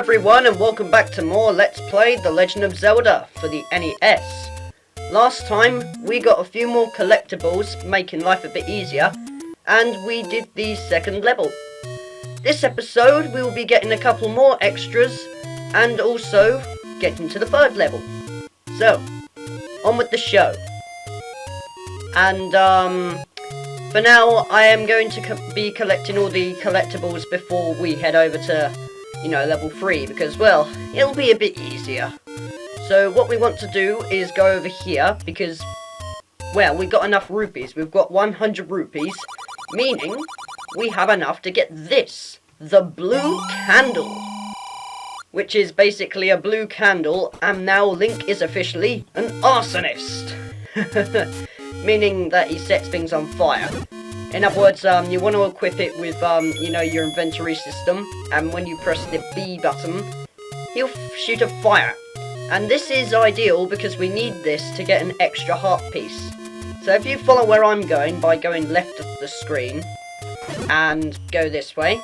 everyone, and welcome back to more Let's Play The Legend of Zelda for the NES. Last time we got a few more collectibles, making life a bit easier, and we did the second level. This episode we will be getting a couple more extras and also getting to the third level. So, on with the show. And for now I am going to be collecting all the collectibles before we head over to, level 3, because, well, it'll be a bit easier. So what we want to do is go over here, because, well, we've got enough rupees. We've got 100 rupees, meaning we have enough to get this, the blue candle, which is basically a blue candle, and now Link is officially an arsonist, meaning that he sets things on fire. In other words, you want to equip it with, your inventory system, and when you press the B button, he'll shoot a fire. And this is ideal because we need this to get an extra heart piece. So if you follow where I'm going by going left of the screen, and go this way,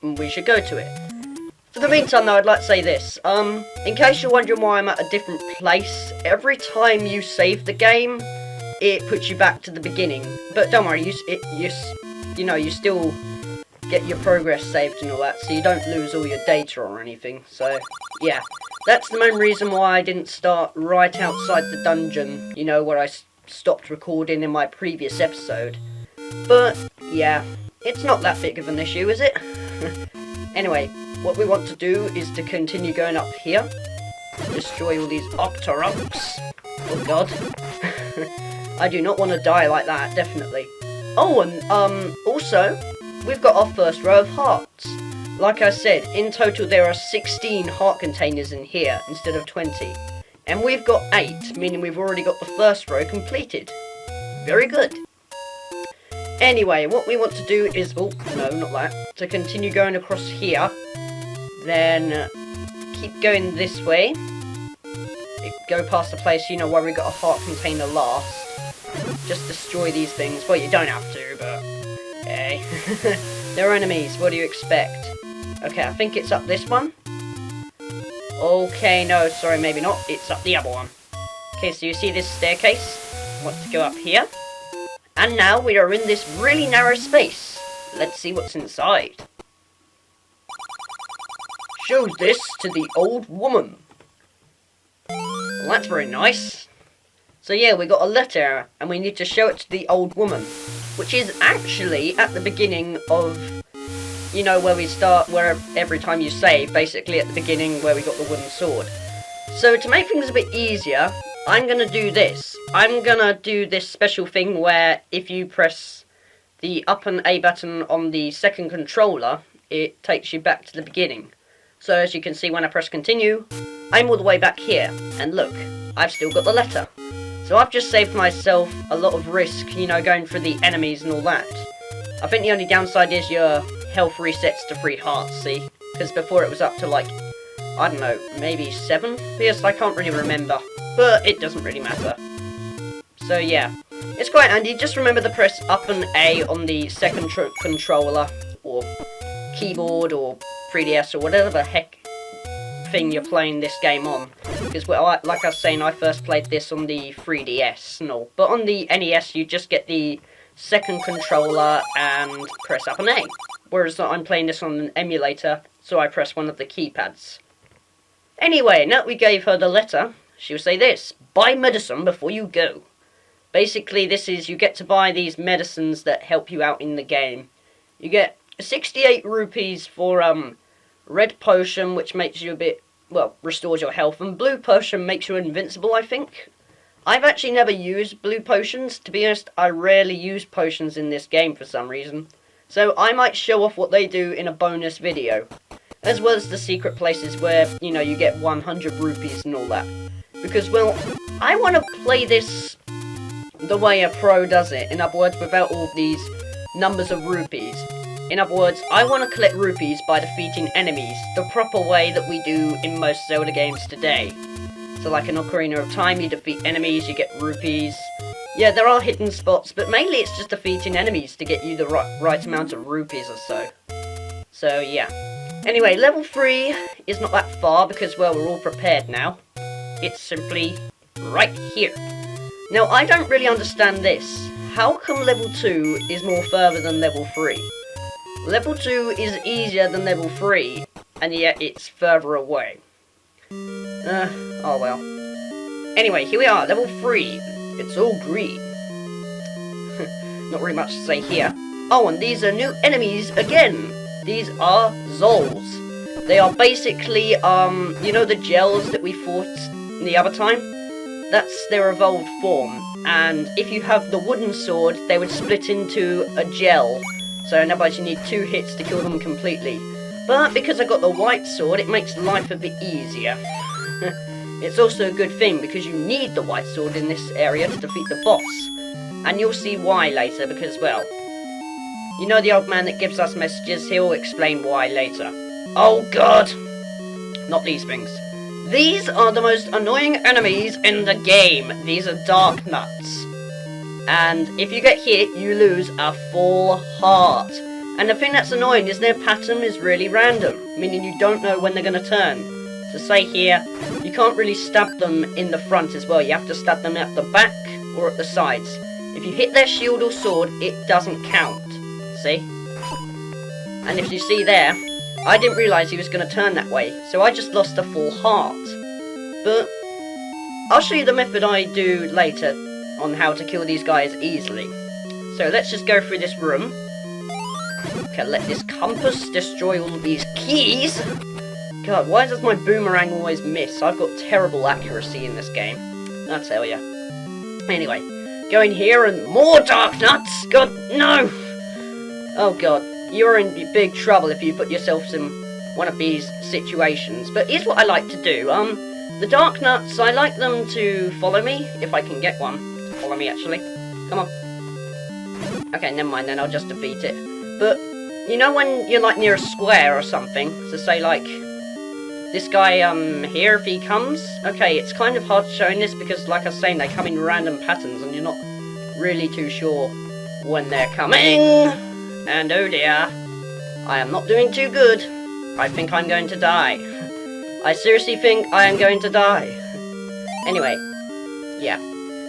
we should go to it. For the meantime though, I'd like to say this, in case you're wondering why I'm at a different place, every time you save the game, it puts you back to the beginning, but don't worry, you still get your progress saved and all that, so you don't lose all your data or anything. So yeah, that's the main reason why I didn't start right outside the dungeon, where I stopped recording in my previous episode. But yeah, it's not that big of an issue, is it? Anyway, what we want to do is to continue going up here, destroy all these Octorunks. Oh god. I do not want to die like that, definitely. Oh, and, also, we've got our first row of hearts. Like I said, in total there are 16 heart containers in here, instead of 20. And we've got 8, meaning we've already got the first row completed. Very good. Anyway, what we want to do is, oh, no, not that, to continue going across here, then keep going this way, go past the place, where we got a heart container last. Just destroy these things. Well, you don't have to, but hey. They're enemies, what do you expect? Okay, I think it's up this one. Okay, no, sorry, maybe not. It's up the other one. Okay, so you see this staircase? I want to go up here. And now we are in this really narrow space. Let's see what's inside. Show this to the old woman. Well, that's very nice. So yeah, we got a letter, and we need to show it to the old woman, which is actually at the beginning of, where we start, where every time you save, basically at the beginning where we got the wooden sword. So to make things a bit easier, I'm gonna do this. I'm gonna do this special thing where if you press the up and A button on the second controller, it takes you back to the beginning. So as you can see, when I press continue, I'm all the way back here, and look, I've still got the letter. So I've just saved myself a lot of risk, going for the enemies and all that. I think the only downside is your health resets to 3 hearts, see? Because before it was up to like, I don't know, maybe 7? Yes, I can't really remember. But it doesn't really matter. So yeah, it's quite handy. Just remember to press up and A on the second controller, or keyboard, or 3DS, or whatever the heck thing you're playing this game on, because, well, like I was saying, I first played this on the 3DS and all, but on the NES you just get the second controller and press up and A, whereas I'm playing this on an emulator, so I press one of the keypads. Anyway, now that we gave her the letter, she'll say this: buy medicine before you go. Basically, this is, you get to buy these medicines that help you out in the game. You get 68 rupees for red potion, which makes you a bit, well, restores your health, and blue potion makes you invincible, I think. I've actually never used blue potions. To be honest, I rarely use potions in this game for some reason. So I might show off what they do in a bonus video. As well as the secret places where, you get 100 rupees and all that. Because, well, I want to play this the way a pro does it. In other words, without all these numbers of rupees. In other words, I want to collect rupees by defeating enemies, the proper way that we do in most Zelda games today. So like in Ocarina of Time, you defeat enemies, you get rupees. Yeah, there are hidden spots, but mainly it's just defeating enemies to get you the right amount of rupees or so. So yeah. Anyway, level 3 is not that far because, well, we're all prepared now. It's simply right here. Now, I don't really understand this. How come level 2 is more further than level 3? Level 2 is easier than level 3, and yet it's further away. Oh well. Anyway, here we are, level 3. It's all green. Not really much to say here. Oh, and these are new enemies again. These are Zols. They are basically, you know the gels that we fought the other time? That's their evolved form. And if you have the wooden sword, they would split into a gel. So in other words, you need 2 hits to kill them completely. But because I got the white sword, it makes life a bit easier. It's also a good thing because you need the white sword in this area to defeat the boss. And you'll see why later because, well, you know the old man that gives us messages? He'll explain why later. Oh god! Not these things. These are the most annoying enemies in the game. These are Darknuts. And if you get hit, you lose a full heart. And the thing that's annoying is their pattern is really random, meaning you don't know when they're going to turn. So say here, you can't really stab them in the front as well. You have to stab them at the back or at the sides. If you hit their shield or sword, it doesn't count. See? And if you see there, I didn't realise he was going to turn that way, so I just lost a full heart. But I'll show you the method I do later on how to kill these guys easily. So let's just go through this room. Collect this compass, destroy all of these keys. God, why does my boomerang always miss? I've got terrible accuracy in this game, I tell ya. Anyway, go in here and more Darknuts! God, no! Oh god, you're in big trouble if you put yourself in one of these situations. But here's what I like to do. The Darknuts, I like them to follow me, if I can get one. Follow me, actually. Come on. Okay, never mind then, I'll just defeat it. But, you know when you're, like, near a square or something? So say, like, this guy, here, if he comes? Okay, it's kind of hard showing this because, like I was saying, they come in random patterns and you're not really too sure when they're coming. And oh dear, I am not doing too good. I think I'm going to die. I seriously think I am going to die. Anyway, yeah.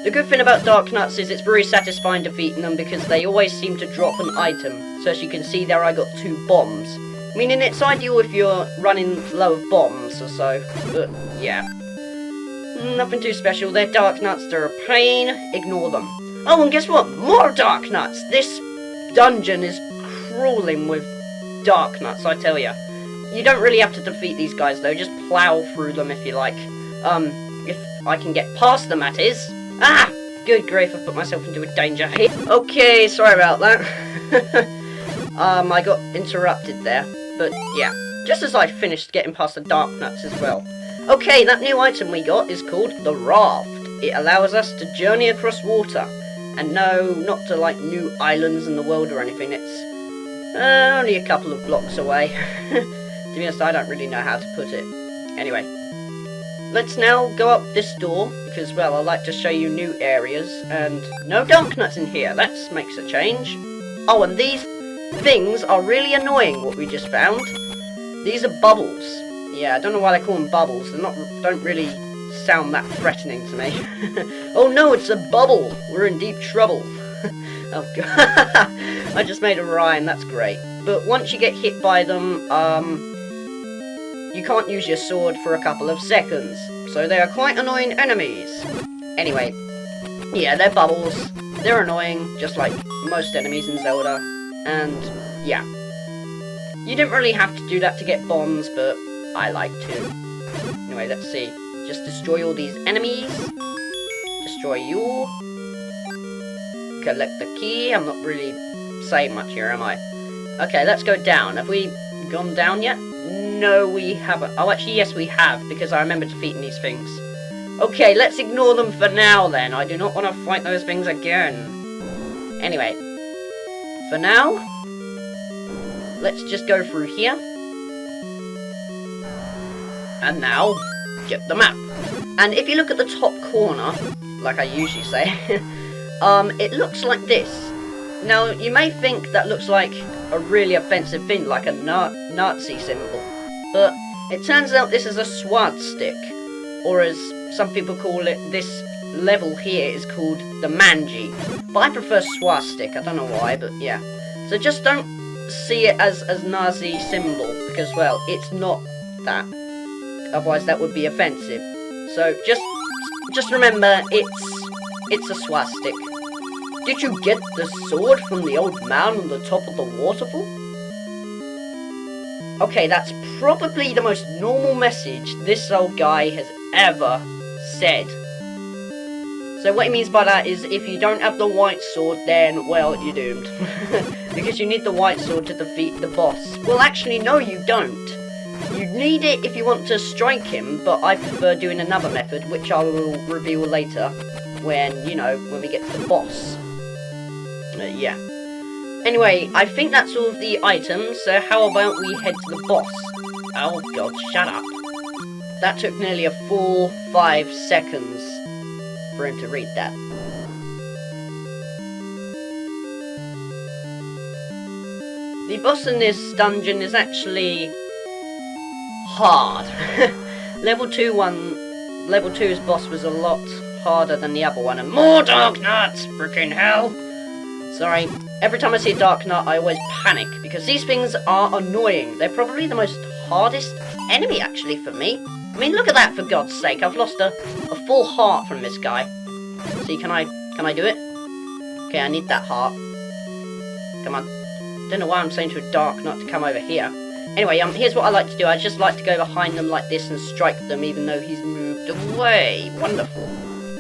The good thing about Darknuts is it's very satisfying defeating them because they always seem to drop an item. So as you can see there, I got 2 bombs. Meaning it's ideal if you're running low of bombs or so. But, yeah. Nothing too special. They're Darknuts, they're a pain. Ignore them. Oh, and guess what? More Darknuts! This dungeon is crawling with Darknuts, I tell ya. You don't really have to defeat these guys though, just plow through them if you like. If I can get past them, that is. Ah! Good grief, I put myself into a danger here. Okay, sorry about that. I got interrupted there. But yeah, just as I finished getting past the Darknuts as well. Okay, that new item we got is called the Raft. It allows us to journey across water. And no, not to like new islands in the world or anything, it's only a couple of blocks away. To be honest, I don't really know how to put it. Anyway, let's now go up this door, because well, I like to show you new areas, and no Darknuts in here, that makes a change. Oh, and these things are really annoying, what we just found. These are bubbles. Yeah, I don't know why they call them bubbles, don't really sound that threatening to me. Oh no, it's a bubble! We're in deep trouble. Oh god. I just made a rhyme, that's great. But once you get hit by them, you can't use your sword for a couple of seconds. So they are quite annoying enemies. Anyway, yeah, they're bubbles. They're annoying, just like most enemies in Zelda. And, yeah. You didn't really have to do that to get bombs, but I like to. Anyway, let's see. Just destroy all these enemies. Destroy you. Collect the key. I'm not really saying much here, am I? Okay, let's go down. Have we gone down yet? No, we haven't. Oh, actually, yes, we have, because I remember defeating these things. Okay, let's ignore them for now, then. I do not want to fight those things again. Anyway, for now, let's just go through here. And now, get the map. And if you look at the top corner, like I usually say, it looks like this. Now, you may think that looks like a really offensive thing like a Nazi symbol. But it turns out this is a swastika, or as some people call it, this level here is called the Manji. But I prefer swastika, I don't know why, but yeah. So just don't see it as Nazi symbol, because, well, it's not that. Otherwise that would be offensive. So just remember, it's a swastika. Did you get the sword from the old man on the top of the waterfall? Okay, that's probably the most normal message this old guy has ever said. So what he means by that is, if you don't have the white sword, then, well, you're doomed. Because you need the white sword to defeat the boss. Well, actually, no, you don't. You need it if you want to strike him, but I prefer doing another method, which I will reveal later, when, you know, when we get to the boss. Yeah. Anyway, I think that's all of the items, so how about we head to the boss? Oh god, shut up. That took nearly a full 5 seconds for him to read that. The boss in this dungeon is actually hard. Level 2's boss was a lot harder than the other one, and more Darknuts! Freaking hell! Sorry, every time I see a Darknut I always panic, because these things are annoying. They're probably the most hardest enemy actually for me. I mean, look at that, for God's sake. I've lost a full heart from this guy. See, can I do it? Okay, I need that heart. Come on. Don't know why I'm saying to a Darknut to come over here. Anyway, here's what I like to do. I just like to go behind them like this and strike them even though he's moved away. Wonderful.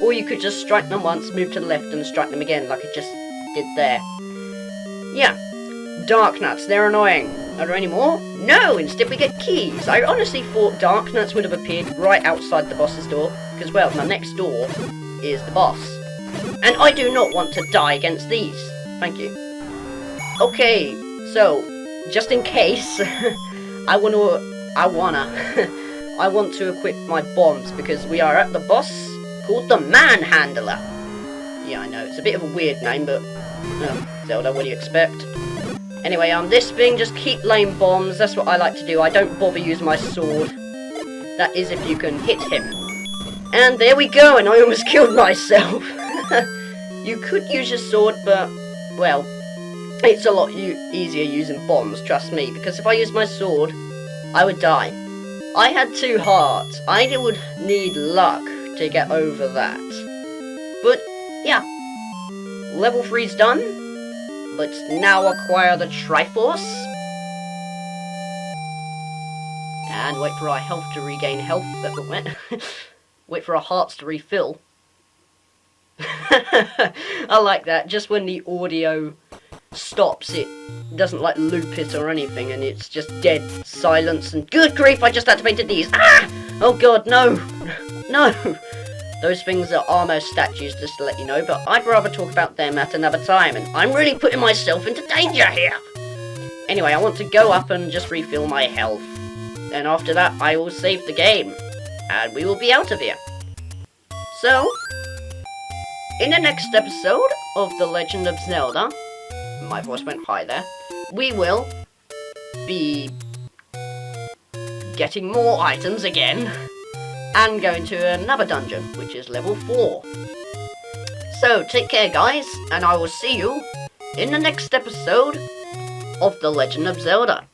Or you could just strike them once, move to the left and strike them again like I just did there. Yeah. Darknuts, they're annoying. Are there any more? No, instead we get keys. I honestly thought Darknuts would have appeared right outside the boss's door, because, well, the next door is the boss. And I do not want to die against these. Thank you. Okay, so, just in case, I want to equip my bombs, because we are at the boss called the Manhandler. Yeah, I know, it's a bit of a weird name, but, Zelda, what do you expect? Anyway, this thing, just keep laying bombs, that's what I like to do. I don't bother using my sword. That is if you can hit him. And there we go, and I almost killed myself. You could use your sword, but, well, it's a lot easier using bombs, trust me, because if I used my sword, I would die. I had 2 hearts. I would need luck to get over that. But, yeah. Level 3's done. Let's now acquire the Triforce. And wait for our health to regain health. That's what went. Wait for our hearts to refill. I like that. Just when the audio stops, it doesn't like loop it or anything, and it's just dead silence. And good grief, I just activated these. Ah! Oh god, no! No! Those things are armor statues, just to let you know, but I'd rather talk about them at another time, and I'm really putting myself into danger here! Anyway, I want to go up and just refill my health. And after that, I will save the game, and we will be out of here. So, in the next episode of The Legend of Zelda, my voice went high there, we will be getting more items again, and going to another dungeon, which is level 4. So, take care guys, and I will see you in the next episode of The Legend of Zelda.